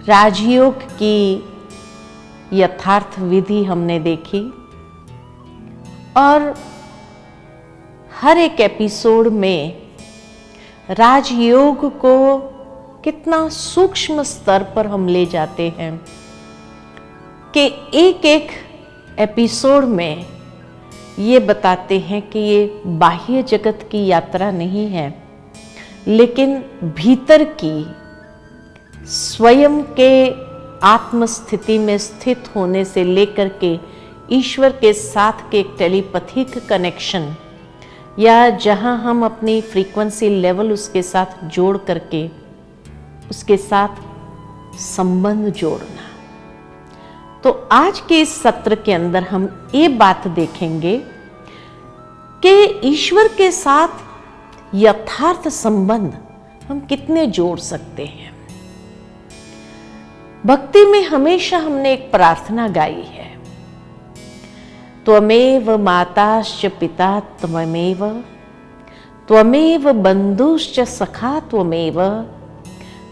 राजयोग की यथार्थ विधि हमने देखी और हर एक एपिसोड में राजयोग को कितना सूक्ष्म स्तर पर हम ले जाते हैं कि एक एक एपिसोड में ये बताते हैं कि ये बाह्य जगत की यात्रा नहीं है, लेकिन भीतर की स्वयं के आत्म स्थिति में स्थित होने से लेकर के ईश्वर के साथ के टेलीपैथिक कनेक्शन, या जहां हम अपनी फ्रीक्वेंसी लेवल उसके साथ जोड़ करके उसके साथ संबंध जोड़ना। तो आज के इस सत्र के अंदर हम ये बात देखेंगे कि ईश्वर के साथ यथार्थ संबंध हम कितने जोड़ सकते हैं। भक्ति में हमेशा हमने एक प्रार्थना गाई है, त्वमेव माताश्च पिता त्वमेव, त्वमेव बंधुश्च सखा त्वमेव,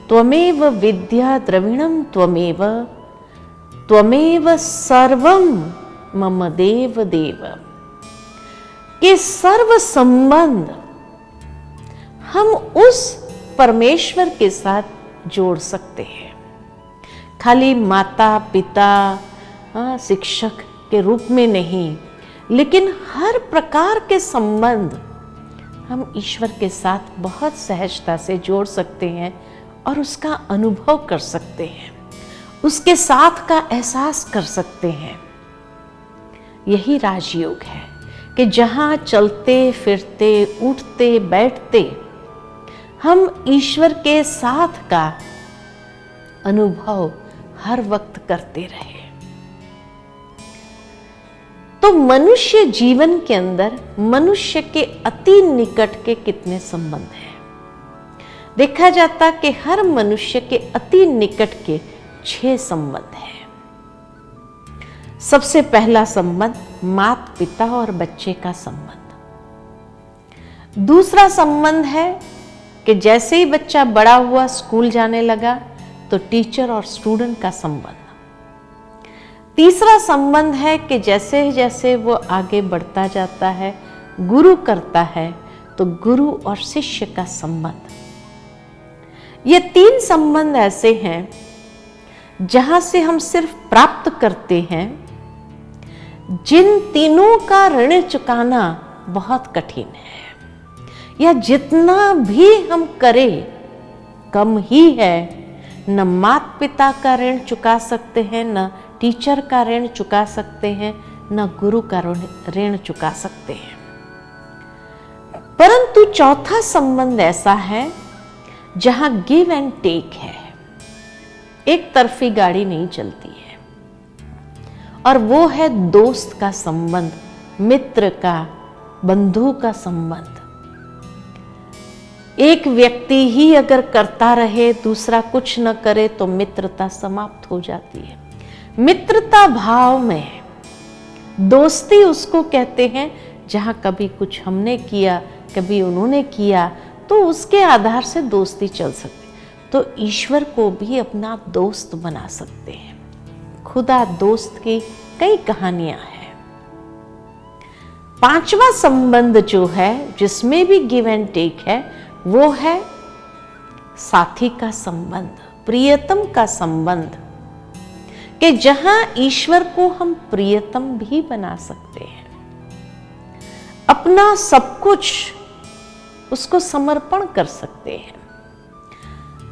त्वमेव विद्या द्रविणं त्वमेव, त्वमेव सर्वं मम देव देव। ये सर्व संबंध हम उस परमेश्वर के साथ जोड़ सकते हैं। खाली माता पिता शिक्षक के रूप में नहीं, लेकिन हर प्रकार के संबंध हम ईश्वर के साथ बहुत सहजता से जोड़ सकते हैं और उसका अनुभव कर सकते हैं, उसके साथ का एहसास कर सकते हैं। यही राजयोग है कि जहां चलते फिरते उठते बैठते हम ईश्वर के साथ का अनुभव हर वक्त करते रहे। तो मनुष्य जीवन के अंदर मनुष्य के अति निकट के कितने संबंध हैं? देखा जाता कि हर मनुष्य के अति निकट के 6 संबंध हैं। सबसे पहला संबंध माता पिता और बच्चे का संबंध। दूसरा संबंध है कि जैसे ही बच्चा बड़ा हुआ, स्कूल जाने लगा, तो टीचर और स्टूडेंट का संबंध। तीसरा संबंध है कि जैसे जैसे वो आगे बढ़ता जाता है, गुरु करता है, तो गुरु और शिष्य का संबंध। ये 3 संबंध ऐसे हैं जहां से हम सिर्फ प्राप्त करते हैं। जिन तीनों का ऋण चुकाना बहुत कठिन है, या जितना भी हम करें कम ही है। न माता पिता का ऋण चुका सकते हैं, न टीचर का ऋण चुका सकते हैं, न गुरु का ऋण चुका सकते हैं। परंतु चौथा संबंध ऐसा है जहां गिव एंड टेक है, एक तरफी गाड़ी नहीं चलती है, और वो है दोस्त का संबंध, मित्र का, बंधु का संबंध। एक व्यक्ति ही अगर करता रहे, दूसरा कुछ न करे, तो मित्रता समाप्त हो जाती है। मित्रता भाव में दोस्ती उसको कहते हैं जहां कभी कुछ हमने किया, कभी उन्होंने किया, तो उसके आधार से दोस्ती चल सकती। तो ईश्वर को भी अपना दोस्त बना सकते हैं। खुदा दोस्त की कई कहानियां हैं। 5वां संबंध जो है, जिसमें भी गिव एंड टेक है, वो है साथी का संबंध, प्रियतम का संबंध, कि जहां ईश्वर को हम प्रियतम भी बना सकते हैं। अपना सब कुछ उसको समर्पण कर सकते हैं।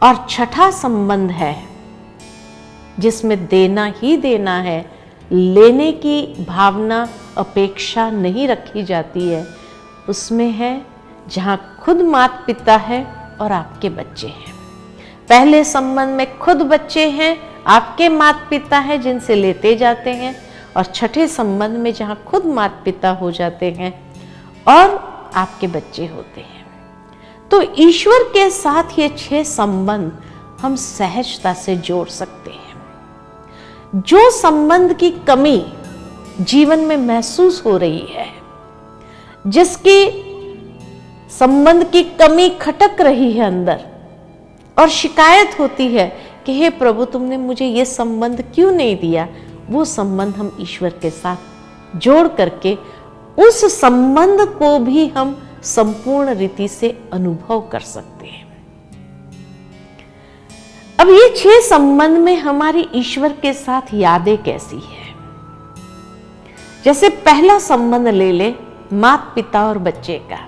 और छठा संबंध है जिसमें देना ही देना है, लेने की भावना, अपेक्षा नहीं रखी जाती है। उसमें है जहां खुद माता पिता है और आपके बच्चे हैं। पहले संबंध में खुद बच्चे हैं, आपके माता पिता हैं जिनसे लेते जाते हैं, और छठे संबंध में जहां खुद माता पिता हो जाते हैं और आपके बच्चे होते हैं। तो ईश्वर के साथ ये 6 संबंध हम सहजता से जोड़ सकते हैं। जो संबंध की कमी जीवन में महसूस हो रही है, जिसकी संबंध की कमी खटक रही है अंदर, और शिकायत होती है कि हे प्रभु तुमने मुझे ये संबंध क्यों नहीं दिया, वो संबंध हम ईश्वर के साथ जोड़ करके उस संबंध को भी हम संपूर्ण रीति से अनुभव कर सकते हैं। अब ये 6 संबंध में हमारी ईश्वर के साथ यादें कैसी है। जैसे पहला संबंध ले ले माता पिता और बच्चे का।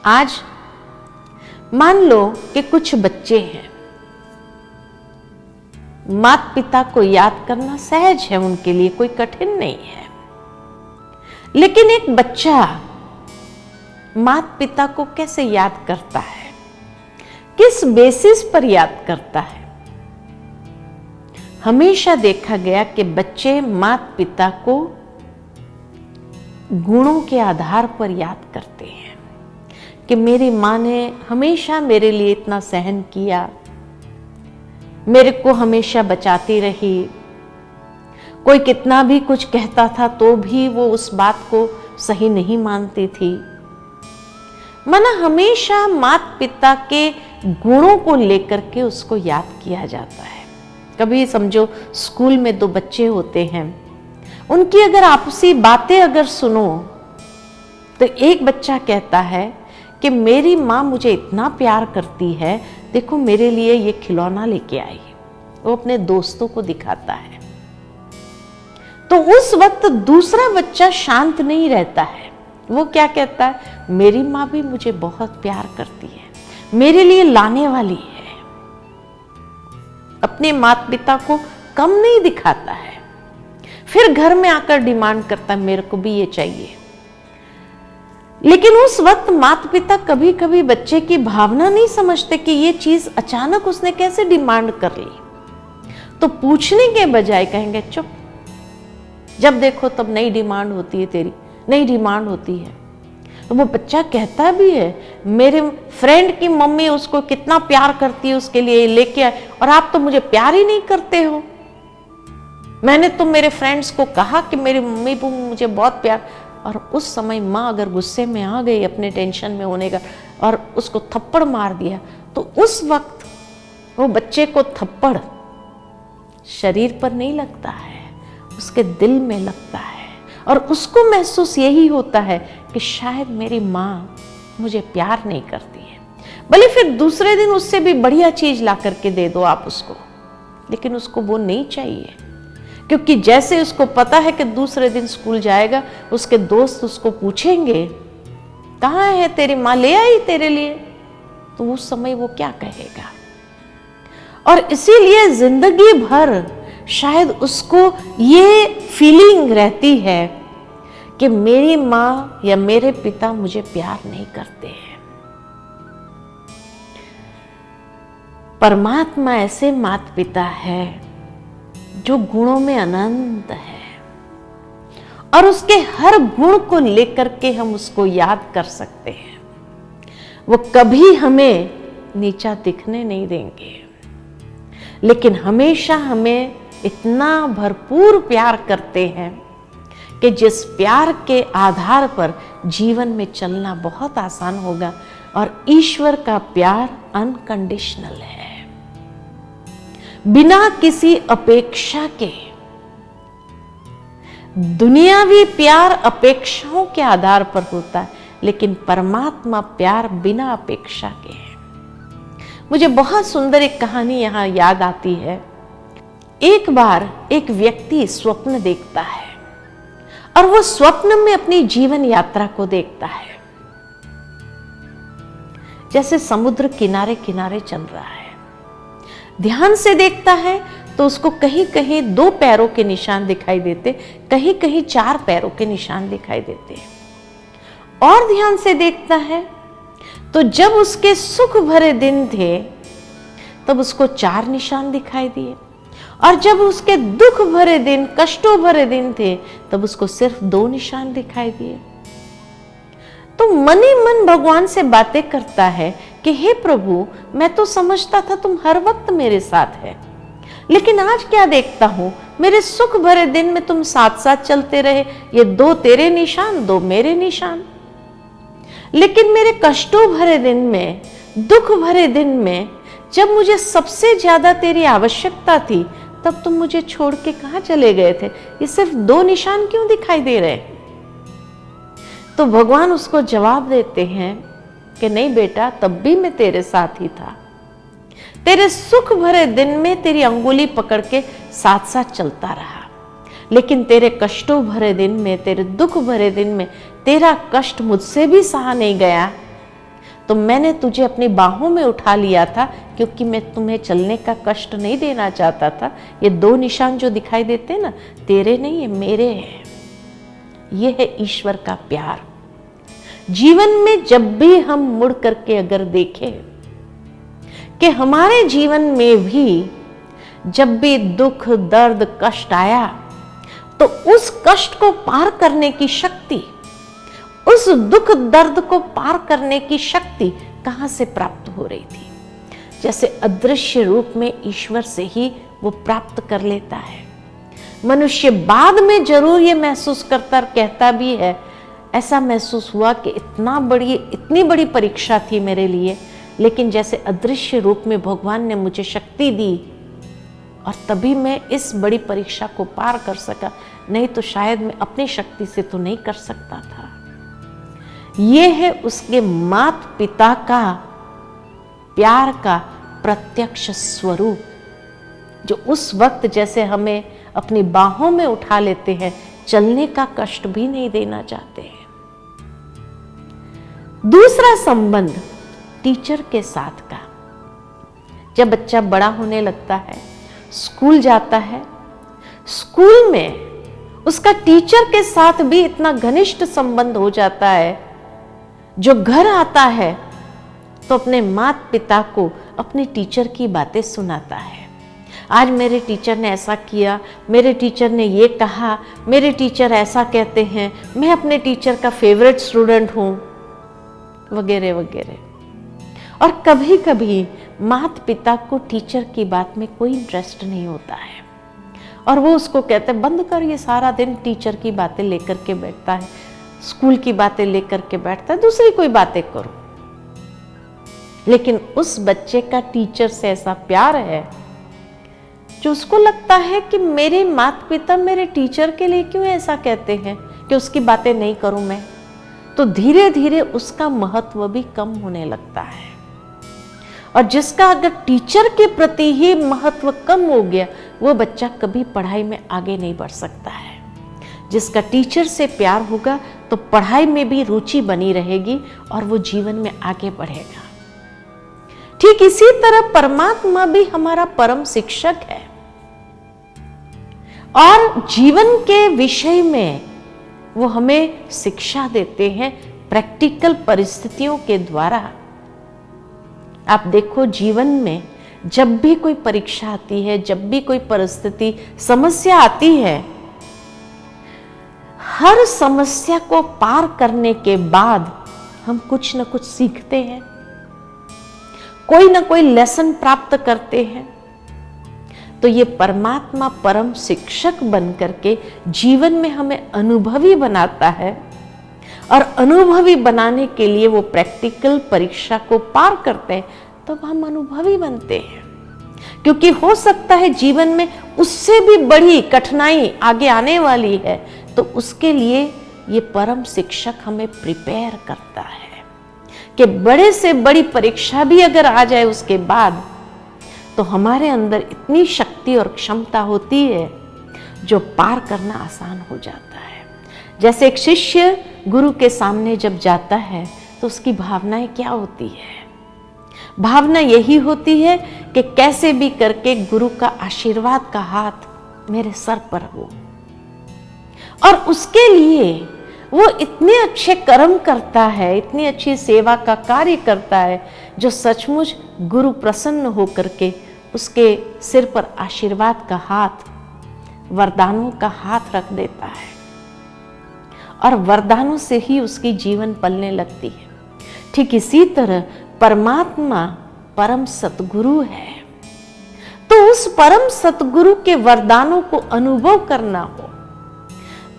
आज मान लो कि कुछ बच्चे हैं, माता पिता को याद करना सहज है, उनके लिए कोई कठिन नहीं है। लेकिन एक बच्चा माता पिता को कैसे याद करता है, किस बेसिस पर याद करता है? हमेशा देखा गया कि बच्चे माता पिता को गुणों के आधार पर याद करते हैं कि मेरी माँ ने हमेशा मेरे लिए इतना सहन किया, मेरे को हमेशा बचाती रही, कोई कितना भी कुछ कहता था तो भी वो उस बात को सही नहीं मानती थी। माना हमेशा माता पिता के गुणों को लेकर के उसको याद किया जाता है। कभी समझो स्कूल में 2 बच्चे होते हैं, उनकी अगर आपसी बातें अगर सुनो तो एक बच्चा कहता है कि मेरी माँ मुझे इतना प्यार करती है, देखो मेरे लिए ये खिलौना लेके आई। वो अपने दोस्तों को दिखाता है। तो उस वक्त दूसरा बच्चा शांत नहीं रहता है, वो क्या कहता है, मेरी माँ भी मुझे बहुत प्यार करती है, मेरे लिए लाने वाली है। अपने माता पिता को कम नहीं दिखाता है। फिर घर में आकर डिमांड करता है मेरे को भी ये चाहिए। लेकिन उस वक्त माता पिता कभी कभी बच्चे की भावना नहीं समझते कि ये चीज अचानक उसने कैसे डिमांड कर ली। तो पूछने के बजाय कहेंगे चुप, जब देखो तब नई डिमांड होती है, तेरी नई डिमांड होती है। तो वो बच्चा कहता भी है मेरे फ्रेंड की मम्मी उसको कितना प्यार करती है, उसके लिए लेके आए, और आप तो मुझे प्यार ही नहीं करते हो। मैंने तो मेरे फ्रेंड्स को कहा कि मेरी मम्मी को मुझे बहुत प्यार, और उस समय माँ अगर गुस्से में आ गई अपने टेंशन में होने का और उसको थप्पड़ मार दिया, तो उस वक्त वो बच्चे को थप्पड़ शरीर पर नहीं लगता है, उसके दिल में लगता है, और उसको महसूस यही होता है कि शायद मेरी माँ मुझे प्यार नहीं करती है। भले फिर दूसरे दिन उससे भी बढ़िया चीज ला करके दे दो आप उसको, लेकिन उसको वो नहीं चाहिए, क्योंकि जैसे उसको पता है कि दूसरे दिन स्कूल जाएगा, उसके दोस्त उसको पूछेंगे कहाँ है तेरी माँ, ले आई तेरे लिए, तो उस समय वो क्या कहेगा। और इसीलिए जिंदगी भर शायद उसको ये फीलिंग रहती है कि मेरी माँ या मेरे पिता मुझे प्यार नहीं करते हैं। परमात्मा ऐसे माता पिता है जो गुणों में अनंत है, और उसके हर गुण को लेकर के हम उसको याद कर सकते हैं। वो कभी हमें नीचा दिखने नहीं देंगे, लेकिन हमेशा हमें इतना भरपूर प्यार करते हैं कि जिस प्यार के आधार पर जीवन में चलना बहुत आसान होगा। और ईश्वर का प्यार अनकंडीशनल है, बिना किसी अपेक्षा के। दुनियावी प्यार अपेक्षाओं के आधार पर होता है, लेकिन परमात्मा प्यार बिना अपेक्षा के है। मुझे बहुत सुंदर एक कहानी यहां याद आती है। एक बार एक व्यक्ति स्वप्न देखता है, और वो स्वप्न में अपनी जीवन यात्रा को देखता है। जैसे समुद्र किनारे किनारे चल रहा है, ध्यान से देखता है तो उसको कहीं कहीं 2 पैरों के निशान दिखाई देते, कहीं कहीं 4 पैरों के निशान दिखाई देते। और ध्यान से देखता है तो जब उसके सुख भरे दिन थे तब उसको 4 निशान दिखाई दिए, और जब उसके दुख भरे दिन, कष्टों भरे दिन थे, तब उसको सिर्फ 2 निशान दिखाई दिए। तो मन ही मन भगवान से बातें करता है कि हे प्रभु, मैं तो समझता था तुम हर वक्त मेरे साथ है, लेकिन आज क्या देखता हूं, मेरे सुख भरे दिन में तुम साथ साथ चलते रहे, ये 2 तेरे निशान, 2 मेरे निशान। लेकिन मेरे कष्टों भरे दिन में, दुख भरे दिन में जब मुझे सबसे ज्यादा तेरी आवश्यकता थी तब तुम मुझे छोड़ के कहां चले गए थे? ये सिर्फ 2 निशान क्यों दिखाई दे रहे? तो भगवान उसको जवाब देते हैं कि नहीं बेटा, तब भी मैं तेरे साथ ही था। तेरे सुख भरे दिन में तेरी अंगुली पकड़ के साथ साथ चलता रहा, लेकिन तेरे कष्टों भरे दिन में, तेरे दुख भरे दिन में तेरा कष्ट मुझसे भी सहा नहीं गया, तो मैंने तुझे अपनी बाहों में उठा लिया था, क्योंकि मैं तुम्हें चलने का कष्ट नहीं देना चाहता था। ये 2 निशान जो दिखाई देते हैं ना, तेरे नहीं, ये मेरे हैं। ये है ईश्वर का प्यार। जीवन में जब भी हम मुड़ करके अगर देखें कि हमारे जीवन में भी जब भी दुख, दर्द, कष्ट आया, तो उस कष्ट को पार करने की शक्ति, उस दुख दर्द को पार करने की शक्ति कहां से प्राप्त हो रही थी? जैसे अदृश्य रूप में ईश्वर से ही वो प्राप्त कर लेता है। मनुष्य बाद में जरूर ये महसूस करता, कहता भी है, ऐसा महसूस हुआ कि इतनी बड़ी परीक्षा थी मेरे लिए, लेकिन जैसे अदृश्य रूप में भगवान ने मुझे शक्ति दी और तभी मैं इस बड़ी परीक्षा को पार कर सका, नहीं तो शायद मैं अपनी शक्ति से तो नहीं कर सकता था। ये है उसके माता पिता का प्यार का प्रत्यक्ष स्वरूप, जो उस वक्त जैसे हमें अपनी बाहों में उठा लेते हैं, चलने का कष्ट भी नहीं देना चाहते हैं। दूसरा संबंध टीचर के साथ का। जब बच्चा बड़ा होने लगता है, स्कूल जाता है, स्कूल में उसका टीचर के साथ भी इतना घनिष्ठ संबंध हो जाता है, जो घर आता है तो अपने माता पिता को अपने टीचर की बातें सुनाता है। आज मेरे टीचर ने ऐसा किया, मेरे टीचर ने ये कहा, मेरे टीचर ऐसा कहते हैं, मैं अपने टीचर का फेवरेट स्टूडेंट हूं, वगैरह वगैरह। और कभी कभी माता पिता को टीचर की बात में कोई इंटरेस्ट नहीं होता है और वो उसको कहते हैं, बंद कर, ये सारा दिन टीचर की बातें लेकर के बैठता है, स्कूल की बातें लेकर के बैठता है, दूसरी कोई बातें करो। लेकिन उस बच्चे का टीचर से ऐसा प्यार है जो उसको लगता है कि मेरे माता पिता मेरे टीचर के लिए क्यों ऐसा कहते हैं कि उसकी बातें नहीं करूं मैं, तो धीरे धीरे उसका महत्व भी कम होने लगता है। और जिसका अगर टीचर के प्रति ही महत्व कम हो गया, वो बच्चा कभी पढ़ाई में आगे नहीं बढ़ सकता है। जिसका टीचर से प्यार होगा तो पढ़ाई में भी रुचि बनी रहेगी और वो जीवन में आगे बढ़ेगा। ठीक इसी तरह परमात्मा भी हमारा परम शिक्षक है और जीवन के विषय में वो हमें शिक्षा देते हैं प्रैक्टिकल परिस्थितियों के द्वारा। आप देखो, जीवन में जब भी कोई परीक्षा आती है, जब भी कोई परिस्थिति, समस्या आती है, हर समस्या को पार करने के बाद हम कुछ न कुछ सीखते हैं, कोई ना कोई लेसन प्राप्त करते हैं। तो ये परमात्मा परम शिक्षक बन करके जीवन में हमें अनुभवी बनाता है और अनुभवी बनाने के लिए वो प्रैक्टिकल परीक्षा को पार करते हैं, तब हम अनुभवी बनते हैं। क्योंकि हो सकता है जीवन में उससे भी बड़ी कठिनाई आगे आने वाली है, तो उसके लिए ये परम शिक्षक हमें प्रिपेयर करता है कि बड़े से बड़ी परीक्षा भी अगर आ जाए उसके बाद, तो हमारे अंदर इतनी शक्ति और क्षमता होती है जो पार करना आसान हो जाता है। जैसे एक शिष्य गुरु के सामने जब जाता है तो उसकी भावनाएं क्या होती है? भावना यही होती है कि कैसे भी करके गुरु का आशीर्वाद का हाथ मेरे सर पर हो, और उसके लिए वो इतने अच्छे कर्म करता है, इतनी अच्छी सेवा का कार्य करता है, जो सचमुच गुरु प्रसन्न होकर के उसके सिर पर आशीर्वाद का हाथ, वरदानों का हाथ रख देता है और वरदानों से ही उसकी जीवन पलने लगती है। ठीक इसी तरह परमात्मा परम सतगुरु है, तो उस परम सतगुरु के वरदानों को अनुभव करना हो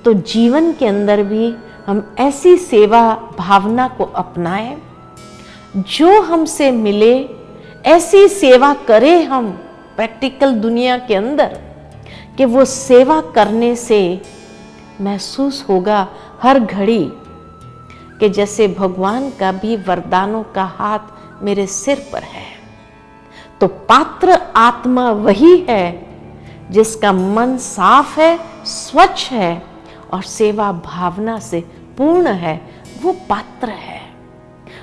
तो जीवन के अंदर भी हम ऐसी सेवा भावना को अपनाएं जो हमसे मिले, ऐसी सेवा करें हम प्रैक्टिकल दुनिया के अंदर कि वो सेवा करने से महसूस होगा हर घड़ी कि जैसे भगवान का भी वरदानों का हाथ मेरे सिर पर है। तो पात्र आत्मा वही है जिसका मन साफ है, स्वच्छ है और सेवा भावना से पूर्ण है, वो पात्र है।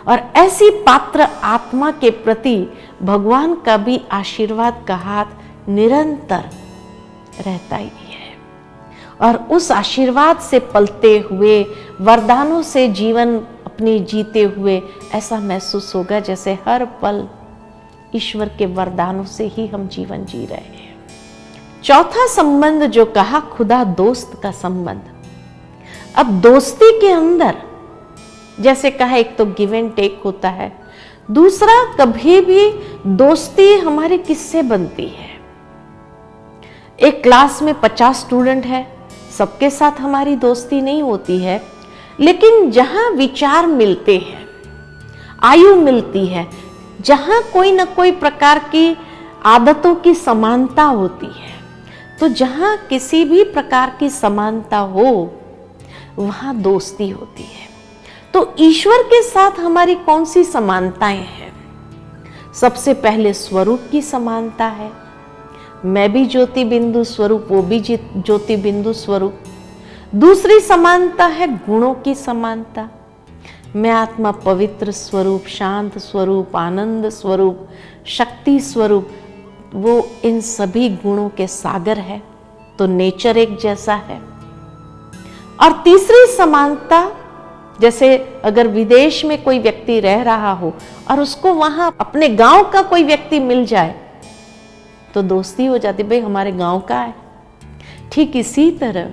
और ऐसी पात्र आत्मा के प्रति भगवान का भी आशीर्वाद का हाथ निरंतर रहता ही है। और उस आशीर्वाद से पलते हुए, वरदानों से जीवन अपनी जीते हुए ऐसा महसूस होगा जैसे हर पल ईश्वर के वरदानों से ही हम जीवन जी रहे हैं। चौथा संबंध जो कहा, खुदा दोस्त का संबंध। अब दोस्ती के अंदर जैसे कहा, एक तो गिव एंड टेक होता है, दूसरा कभी भी दोस्ती हमारी किससे बनती है। एक क्लास में 50 स्टूडेंट है, सबके साथ हमारी दोस्ती नहीं होती है, लेकिन जहां विचार मिलते हैं, आयु मिलती है, जहां कोई ना कोई प्रकार की आदतों की समानता होती है, तो जहां किसी भी प्रकार की समानता हो वहां दोस्ती होती है। तो ईश्वर के साथ हमारी कौन सी समानताएं हैं? सबसे पहले स्वरूप की समानता है। मैं भी ज्योति बिंदु स्वरूप, वो भी ज्योति बिंदु स्वरूप। दूसरी समानता है गुणों की समानता। मैं आत्मा पवित्र स्वरूप, शांत स्वरूप, आनंद स्वरूप, शक्ति स्वरूप, वो इन सभी गुणों के सागर है, तो नेचर एक जैसा है। और तीसरी समानता, जैसे अगर विदेश में कोई व्यक्ति रह रहा हो और उसको वहां अपने गांव का कोई व्यक्ति मिल जाए तो दोस्ती हो जाती, भाई हमारे गांव का है। ठीक इसी तरह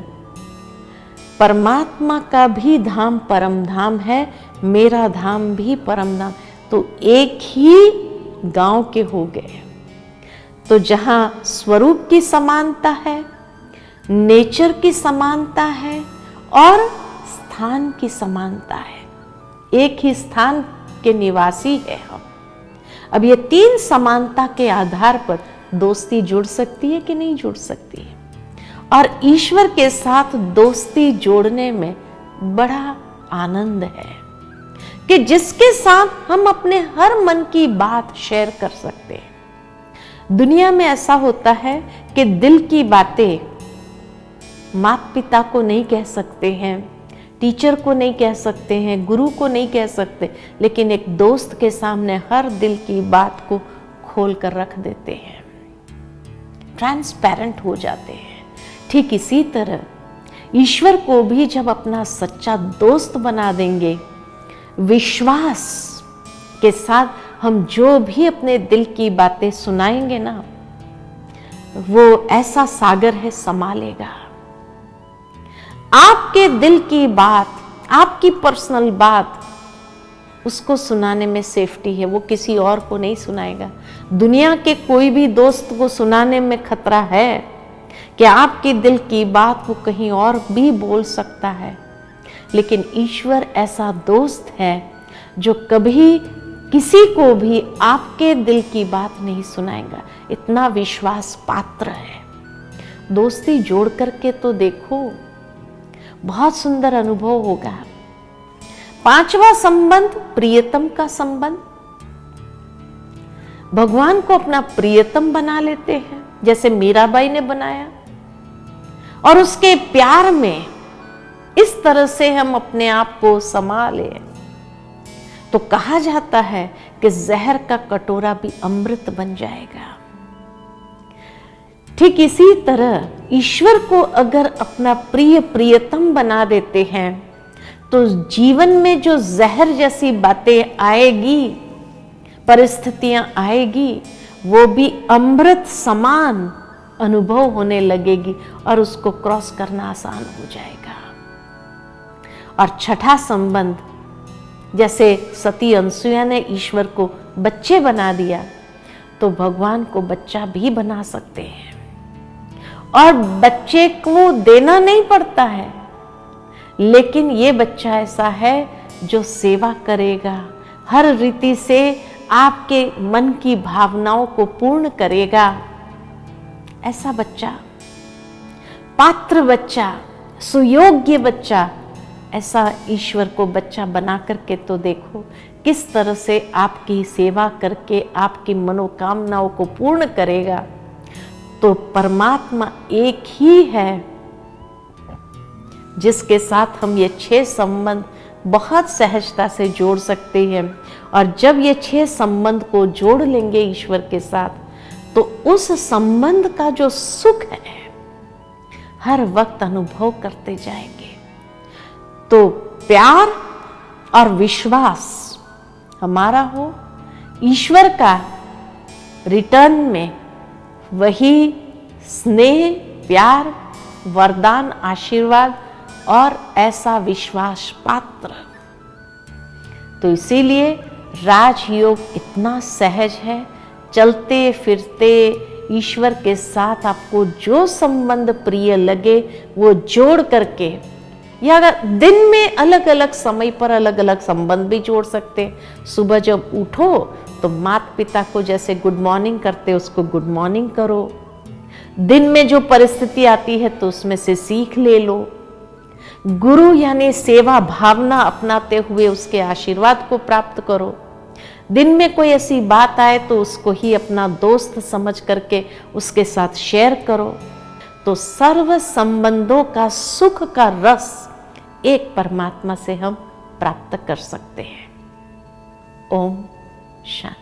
परमात्मा का भी धाम परम धाम है, मेरा धाम भी परम धाम, तो एक ही गांव के हो गए। तो जहां स्वरूप की समानता है, नेचर की समानता है और स्थान की समानता है, एक ही स्थान के निवासी है हम। अब ये तीन समानता के आधार पर दोस्ती जुड़ सकती है कि नहीं जुड़ सकती है। और ईश्वर के साथ दोस्ती जोड़ने में बड़ा आनंद है कि जिसके साथ हम अपने हर मन की बात शेयर कर सकते हैं। दुनिया में ऐसा होता है कि दिल की बातें माता पिता को नहीं कह सकते हैं, टीचर को नहीं कह सकते हैं, गुरु को नहीं कह सकते, लेकिन एक दोस्त के सामने हर दिल की बात को खोल कर रख देते हैं, ट्रांसपेरेंट हो जाते हैं। ठीक इसी तरह ईश्वर को भी जब अपना सच्चा दोस्त बना देंगे, विश्वास के साथ हम जो भी अपने दिल की बातें सुनाएंगे ना, वो ऐसा सागर है, संभालेगा। आपके दिल की बात, आपकी पर्सनल बात, उसको सुनाने में सेफ्टी है, वो किसी और को नहीं सुनाएगा। दुनिया के कोई भी दोस्त को सुनाने में खतरा है कि आपके दिल की बात वो कहीं और भी बोल सकता है, लेकिन ईश्वर ऐसा दोस्त है जो कभी किसी को भी आपके दिल की बात नहीं सुनाएगा, इतना विश्वास पात्र है। दोस्ती जोड़ करके तो देखो, बहुत सुंदर अनुभव होगा। पांचवा संबंध, प्रियतम का संबंध। भगवान को अपना प्रियतम बना लेते हैं, जैसे मीराबाई ने बनाया, और उसके प्यार में इस तरह से हम अपने आप को समा लें तो कहा जाता है कि जहर का कटोरा भी अमृत बन जाएगा। ठीक इसी तरह ईश्वर को अगर अपना प्रिय प्रियतम बना देते हैं तो जीवन में जो जहर जैसी बातें आएगी, परिस्थितियां आएगी, वो भी अमृत समान अनुभव होने लगेगी और उसको क्रॉस करना आसान हो जाएगा। और छठा संबंध, जैसे सती अनसुया ने ईश्वर को बच्चे बना दिया, तो भगवान को बच्चा भी बना सकते हैं। और बच्चे को देना नहीं पड़ता है, लेकिन ये बच्चा ऐसा है जो सेवा करेगा, हर रीति से आपके मन की भावनाओं को पूर्ण करेगा, ऐसा बच्चा, पात्र बच्चा, सुयोग्य बच्चा, ऐसा ईश्वर को बच्चा बना करके तो देखो किस तरह से आपकी सेवा करके आपकी मनोकामनाओं को पूर्ण करेगा। तो परमात्मा एक ही है जिसके साथ हम ये 6 संबंध बहुत सहजता से जोड़ सकते हैं। और जब ये 6 संबंध को जोड़ लेंगे ईश्वर के साथ, तो उस संबंध का जो सुख है हर वक्त अनुभव करते जाएंगे। तो प्यार और विश्वास हमारा हो, ईश्वर का रिटर्न में वही स्नेह, प्यार, वरदान, आशीर्वाद और ऐसा विश्वास पात्र। तो इसीलिए राजयोग इतना सहज है। चलते फिरते ईश्वर के साथ आपको जो संबंध प्रिय लगे वो जोड़ करके, या अगर दिन में अलग अलग समय पर अलग अलग संबंध भी जोड़ सकते। सुबह जब उठो तो माता पिता को जैसे गुड मॉर्निंग करते उसको गुड मॉर्निंग करो। दिन में जो परिस्थिति आती है तो उसमें से सीख ले लो। गुरु यानी सेवा भावना अपनाते हुए उसके आशीर्वाद को प्राप्त करो। दिन में कोई ऐसी बात आए तो उसको ही अपना दोस्त समझ करके उसके साथ शेयर करो। तो सर्व संबंधों का सुख का रस एक परमात्मा से हम प्राप्त कर सकते हैं। ओम शांति।